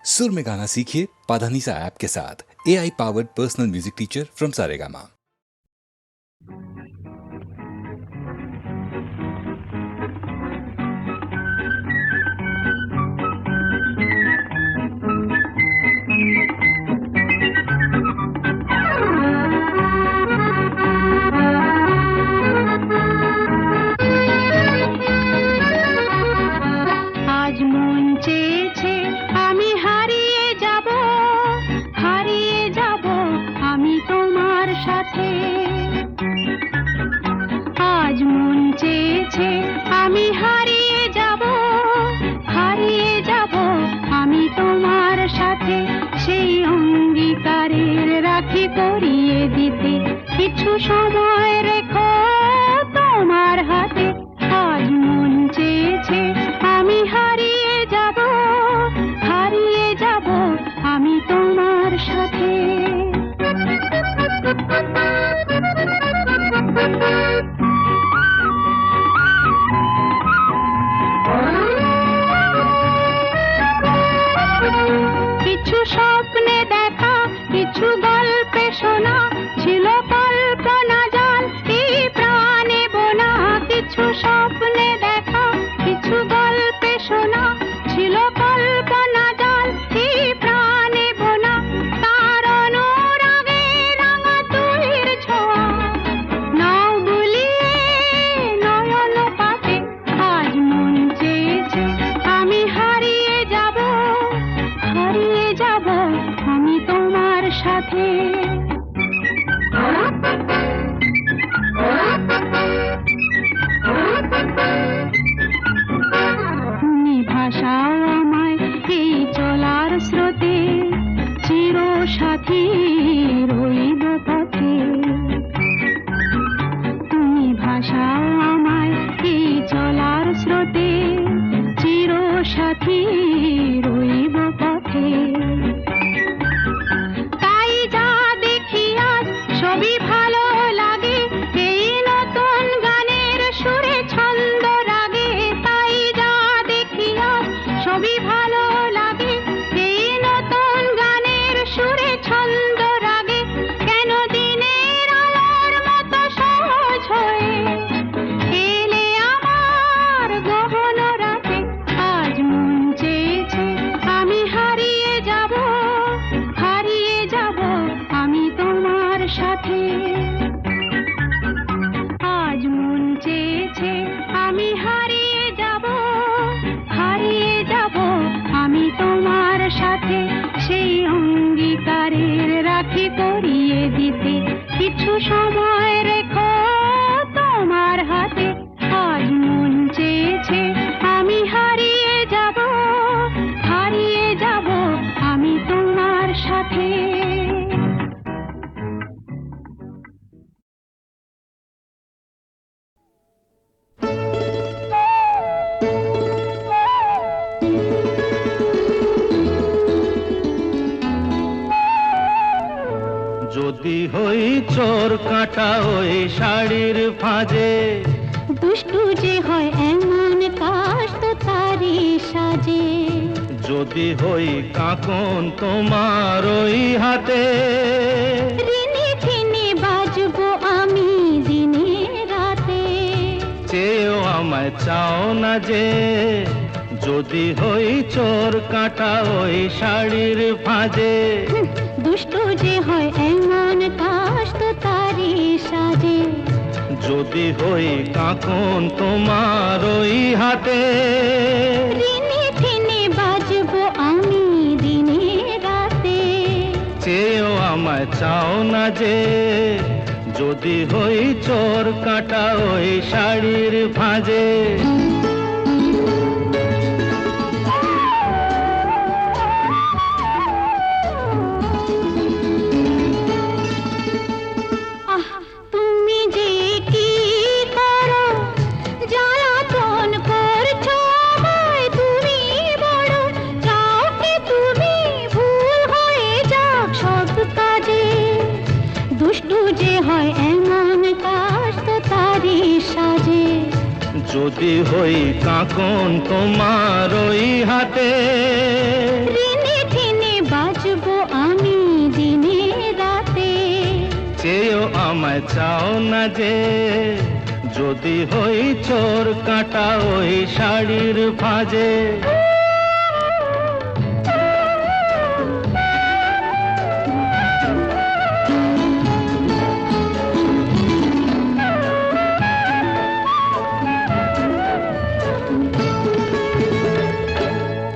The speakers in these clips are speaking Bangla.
सुर में गाना सीखिए पाधानीसा ऐप के साथ। AI powered personal music teacher from Saregama. আজ মন চেয়েছে আমি হারিয়ে যাব আমি তোমার সাথে। আজ মন চেয়েছে আমি হারিয়ে যাব আমি তোমার সাথে। সেই অঙ্গীকারের রাখি পরিয়ে দিতে কিছু সময় রেখো তোমার হাতে। আজ মন চেয়েছে আমি হারিয়ে যাব আমি তোমার সাথে। কিছু স্বপ্নে দেখা, কিছু গল্পে শোনা, ছিল কল্পনা জাল এই প্রাণে বোনা। কিছু স্বপ্নে দেখা, কিছু গল্পে শোনা, ছিল কল্পনা জাল এই প্রাণে বোনা। তার অনুরাগে রাঙা তুলির ছোঁয়া নাও বুলিয়ে নয়ন পাতে। আজ মন চেয়েছে আমি হারিয়ে যাব আমি তোমার সাথে। তুমি ভাষাও আমায় এই চলার স্রোতে, চির সাথী রইব পথে। তুমি ভাষাও আমায় এই চলার স্রোতে, চির সাথী রইব পথে। তাই যা দেখি আজ সবই ভালো লাগে, এই নতুন গানের সুরে ছন্দ রাগে। তাই যা দেখি আজ সবই ভালো লাগে, এই নতুন গানের সুরে ছন্দ রাগে। কেন দিনের আলোর মতো সহজ হয়ে এলে আমার গহন রাতে। আজ মন চেয়েছে আমি হারিয়ে যাব আমি তোমার সাথে। আজ মন চেয়েছে আমি হারিয়ে যাব আমি তোমার সাথে। সেই অঙ্গীকারের রাখি পরিয়ে দিতে কিছু সময় রেখো তোমার হাতে। আজ মন চেয়েছে আমি হারিয়ে যাব আমি তোমার সাথে। যদি হই চোর কাঁটা ওই শাড়ির ফাঁজে, দুষ্টু যে হয় এমন কাশ তো তারি সাজে। যদি হই কাঁকন তোমার ওই হাতে, রিনি ঝিনি বাজবো আমি দিনে রাতে। চেয়েও আমায় চাও না যে। যদি হই চোর কাঁটা ওই শাড়ির ফাঁজে, দুষ্টু যে হয় এমন কাশ তো তারি সাজে। যদি হই কাঁকন তোমার ওই হাতে, রিনি ঝিনি বাজবো আমি দিনে রাতে। চেয়েও আমায় চাও না যে। যদি হই চোর কাঁটা ওই শাড়ির ফাঁজে। তুমি যে কি করো, জ্বালাতন করছো আমায় তুমি বড়। চাও কি তুমি ভুল হয়ে যাক সব কাজে। দুষ্টু যে হয় এমন কাশ তো তারি সাজে। যদি হই কাঁকন তোমার ওই হাতে, রিনি আমায় চাও না যে, যদি হই চোর কাঁটা ওই শাড়ির ভাঁজে।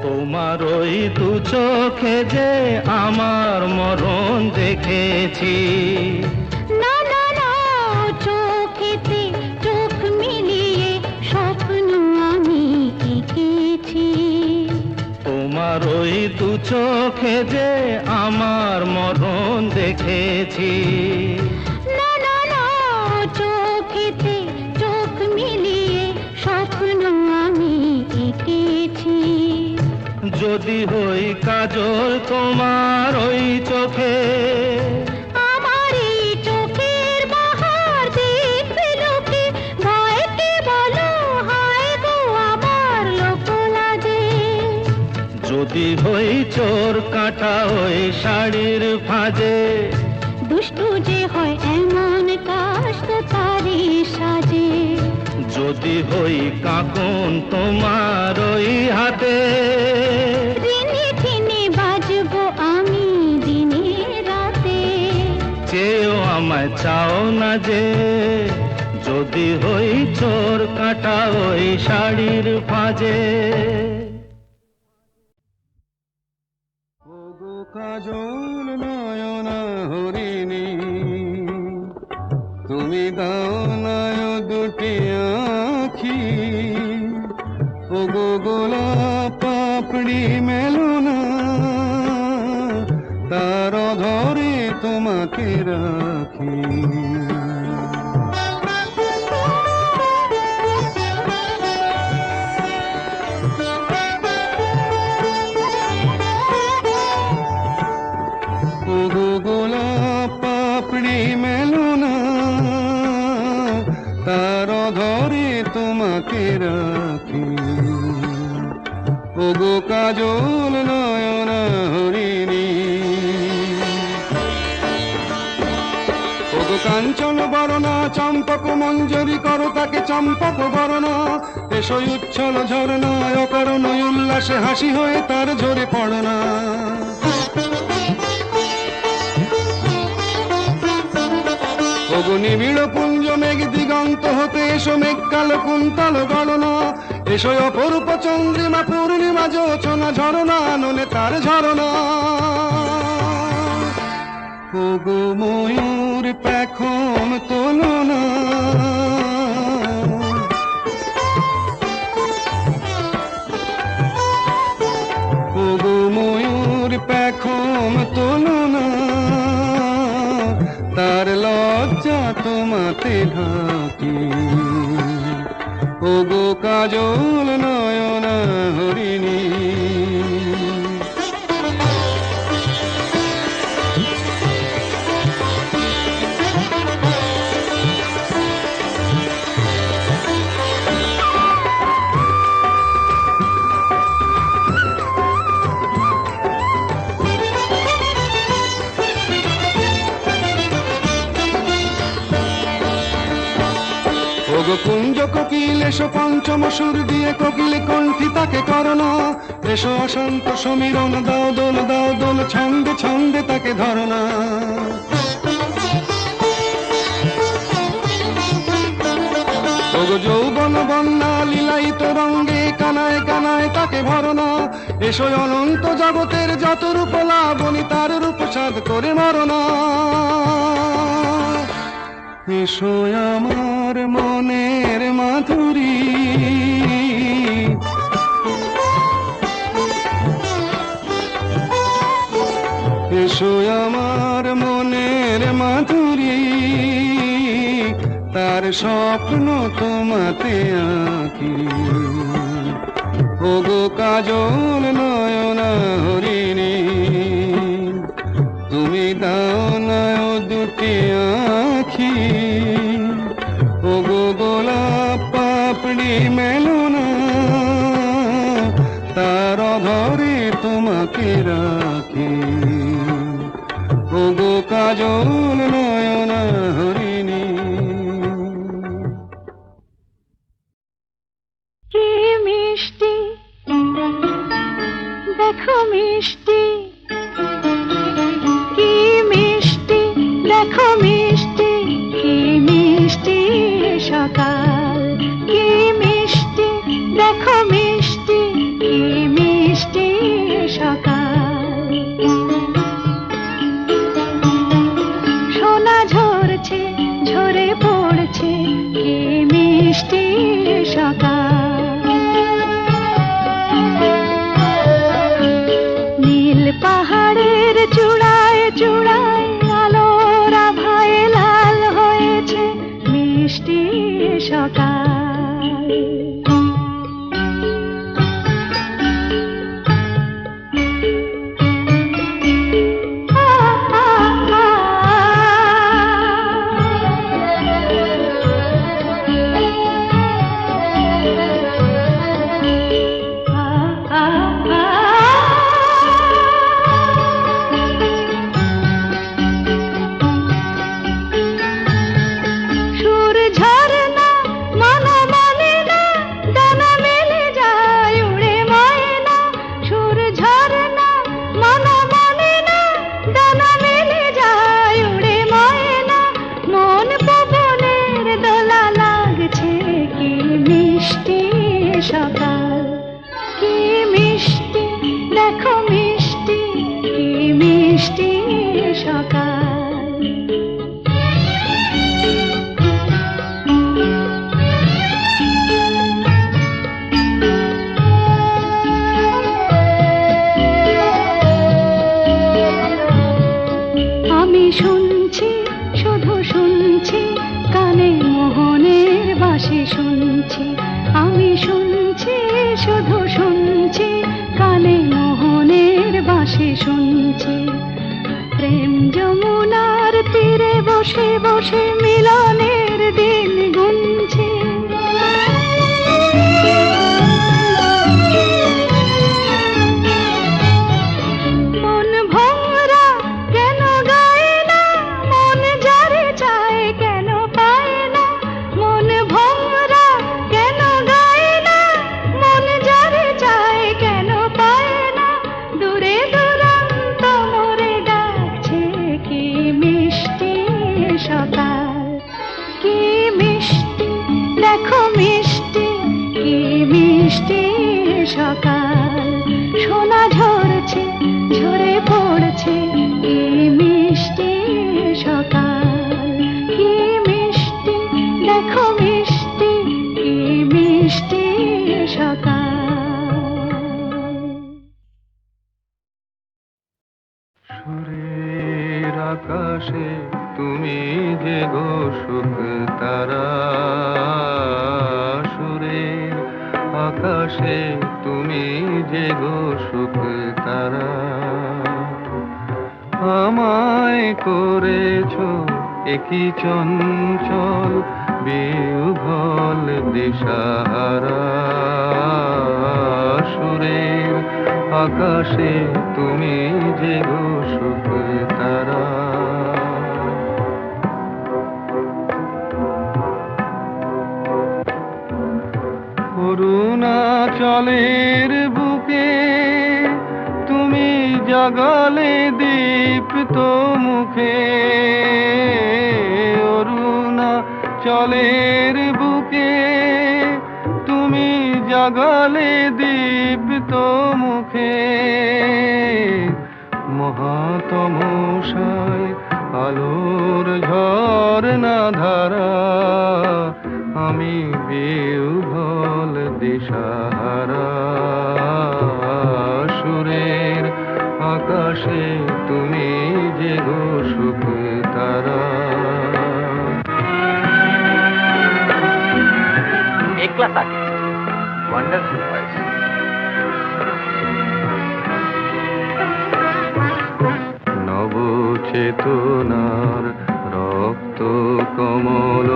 তোমার ওই দু চোখে যে আমার মরণ দেখেছি। না না না, চোখেতে চোখ মিলিয়ে স্বপ্ন আমি এঁকেছি। তোমার ওই দু চোখে যে আমার মরণ দেখেছি। না না না, চোখেতে চোখ মিলিয়ে স্বপ্ন আমি এঁকেছি। যদি হই কাজল তোমার ওই চোখে, আমার এই চোখের বাহার দেখবে লোকে, ভয়কে বলো হায় গো আমার লোকলাজে। যদি হই চোর কাঁটা ওই শাড়ির ভাঁজে। দুষ্টু যে হয় এমন কাশ তো তারই সাজে। যদি হই কাঁকন তোমার ওই হাতে, দিনে দিনে বাজবো আমি দিনে রাতে। চেয়েও আমায় চাও না যে, যদি হই চোর কাঁটা ওই শাড়ির ভাঁজে। ওগো কাজল নয়না হরিণী, তুমি দাও নয় দুটি আখি। ওগো গোলাপ পাপড়ি মেলো না, তার ধরে তোমাকে রাখি। ওগো গোলাপ পাপড়ি মেলো না, তার ধরে তোমাকে রাখি। ওগো কাজল নয়না হরিণী, ওগো কাঞ্চন বরণা চম্পক মঞ্জরি করো তাকে চম্পক বরণা। এসো উচ্ছল ঝরনা অকারণ উল্লাসে হাসি হয়ে তার ঝরে পড়না। ওগো নিবিড় পুঞ্জ মেঘ দিগন্ত হতে এসো মেঘ কালো কুন্তল গণনা। এসো অপরূপ চন্দ্রিমা পূর্ণিমা যোচনা ঝরনা ননে তার ঝরনা। ওগো ময়ূর পেখম তোলো না, ওগো ময়ূর পেখম তোলো না, তার লজ্জা তোমাতে ঢাকি। ওগো কাজল নয়না হরিণী, ওগো কুঞ্জ কোকিল এসো পঞ্চম সুর দিয়ে কোকিল কণ্ঠী তাকে করোনা। এসো অশান্ত সমীরণ দাও দোল ছন্দে ছন্দে তাকে ধরনা। ওগো যৌবন বন্যা লীলায়িত রঙ্গে কানায় কানায় তাকে ভরনা। এসো অনন্ত জগতের যত রূপ লাবণী তার রূপ সাধ করে মরনা। এসো আমার মনের মাধুরী, এসো আমার মনের মাধুরী, তার স্বপ্ন তোমাতে আঁকি। ওগো কাজল নয়না হরিণী, তুমি দাও না দুটি আঁখি। ওগো গোলাপ পাপড়ি মেলো না, তার ধরে তোমাকে রাখি। ওগো কাজল নয়না হরিণী। মিষ্টি, কি মিষ্টি, দেখো মিষ্টি, কি মিষ্টি সকাল, কি মিষ্টি, দেখো মিষ্টি, কি মিষ্টি সকাল। সোনা ঝরছে, ঝরে পড়ছে, কি মিষ্টি সকাল। নীল পাহাড়ের চূড়ায় চূড়ায় আলোর আভায় লাল হয়েছে মিষ্টি সকাল। সুর ঝরনা মনে মানে না, ডানা মেলে যায় উড়ে ময়না। সুর ঝরনা মনে মানে না, ডানা মেলে যায় উড়ে ময়না। মন পবনের দোলা লাগছে, কি মিষ্টি সকাল, কি মিষ্টি, দেখো মিষ্টি, কি মিষ্টি সকাল। আমি শুনছি, শুধু শুনছি, কানে মোহনের বাঁশি শুনছি। আমি শুনছি, শুধু শুনছি, কানে মোহনের বাঁশি শুনছি। প্রেম যমুনার তীরে বসে বসে মিলনের দিন গুনছি। মন ভোমরা কেন গায় না, মন যারে চায় কেন পায় না। মন ভোমরা কেন গায় না, মন যারে চায় কেন পায় না। দূরে দূরান্ত মোরে ডাকছে, কি মিষ্টি সকাল, কি মিষ্টি, দেখো মিষ্টি, কি মিষ্টি সকাল। সোনা ঝরছে, ঝরে পড়ছে, কি মিষ্টি সকাল, কি মিষ্টি, দেখো মিষ্টি, কি মিষ্টি সকাল। সুরের আকাশে তুমি যে গো সুখ তারা, সুরের আকাশে তুমি যে গো সুখ তারা। আমায় করেছো একই চঞ্চল বিহ্বল দিশাহারা। সুরের আকাশে তুমি যে গো সুখ তারা। অরুণাচলের বুকে তুমি জাগালে দীপ্ত মুখে। অরুণাচলের বুকে তুমি জাগালে দীপ্ত মুখে। মহাতমসায় আলোর ঝরনা ধারা, আমি বিহ্বল দিশাহারা। সুরের আকাশে তুমি যে গো সুখ তারা। একলা থাকে ওয়ান্ডারফুল ভয়েস। নবচেতনার রক্ত কমল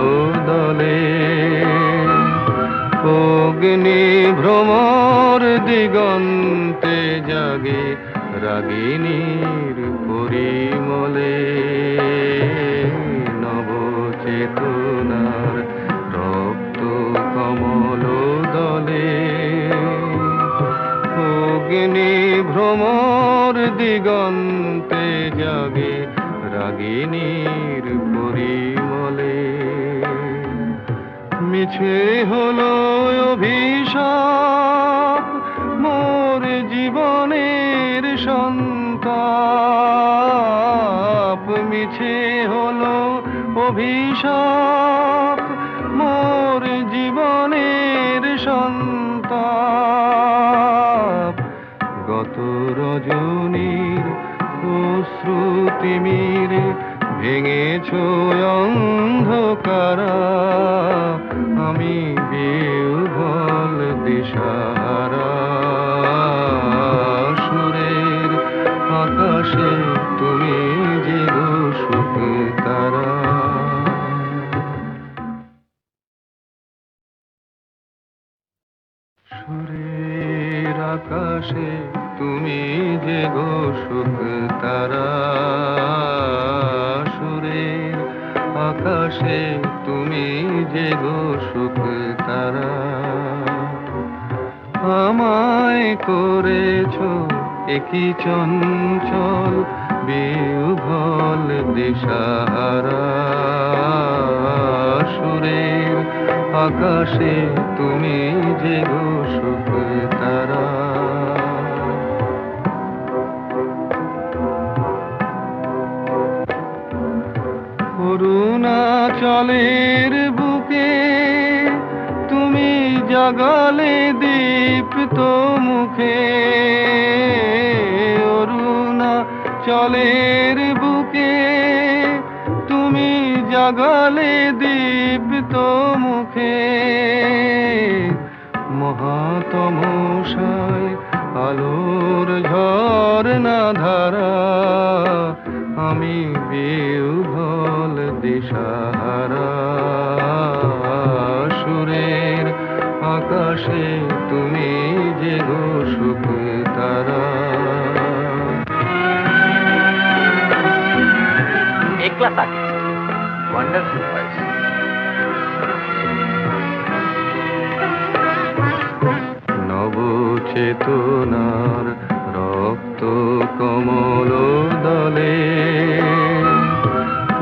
দলে, অগ্নি ভ্রমর দিগন্তে জাগে রাগিনীর পরিমলে। নবচেতনার রক্ত কমল দলে, অগ্নি ভ্রমর দিগন্তে জাগে রাগিনীর পরিমলে। মিছে হলো অভিশাপ মোর জীবনের সন্তাপ, মিছে হলো অভিশাপ মোর জীবনের সন্তাপ। গত রজনীর অশ্রুতিমিরে ভেঙেছ অন্ধকারা, আমি বিহ্বল দিশাহারা। সুরের আকাশে তুমি যে সুখ তারা। সুরের আকাশে তুমি যে সুখ তারা। সুরের আকাশে তুমি যে সুখ তারা। আমায় করেছ একই চঞ্চল বিহ্বল দিশাহারা। সুরের আকাশে তুমি যে সুখ তারা। অরুণাচলের বুকে তুমি জাগালে দীপ্ত মুখে। অরুণাচলের বুকে তুমি জাগালে দীপ্ত মুখে। মহাতমশায় আলোর ঝরনা ধারা, আমি বিহ্বল দিশাহারা। সুরের আকাশে তুমি যে সুখ তারা। একলা থাকে ওয়ান্ডারফুল ভয়েস। নবচেতনার রক্ত কমল দলে,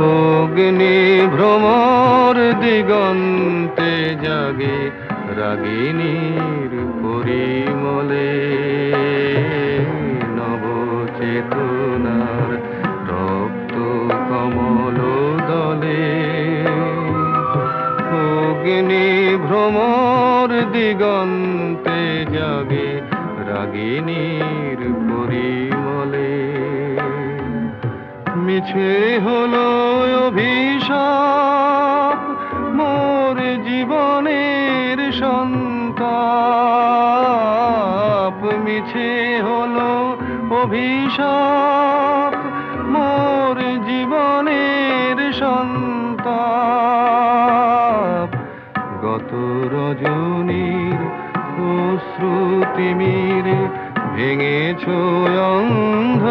অগ্নি ভ্রমর দিগন্তে জাগে রাগিনীর পরিমলে। নবচেতনার রক্ত কমল দলে, অগ্নি ভ্রমর দিগন্তে জাগে রাগিনীর পরিমলে। মিছে হলো অভিশাপ মোর জীবনের সন্তাপ, মিছে হলো অভিশাপ মোর জীবনের সন্তাপ। গত রজনীর অশ্রুতিমিরে ভেঙেছ অন্ধ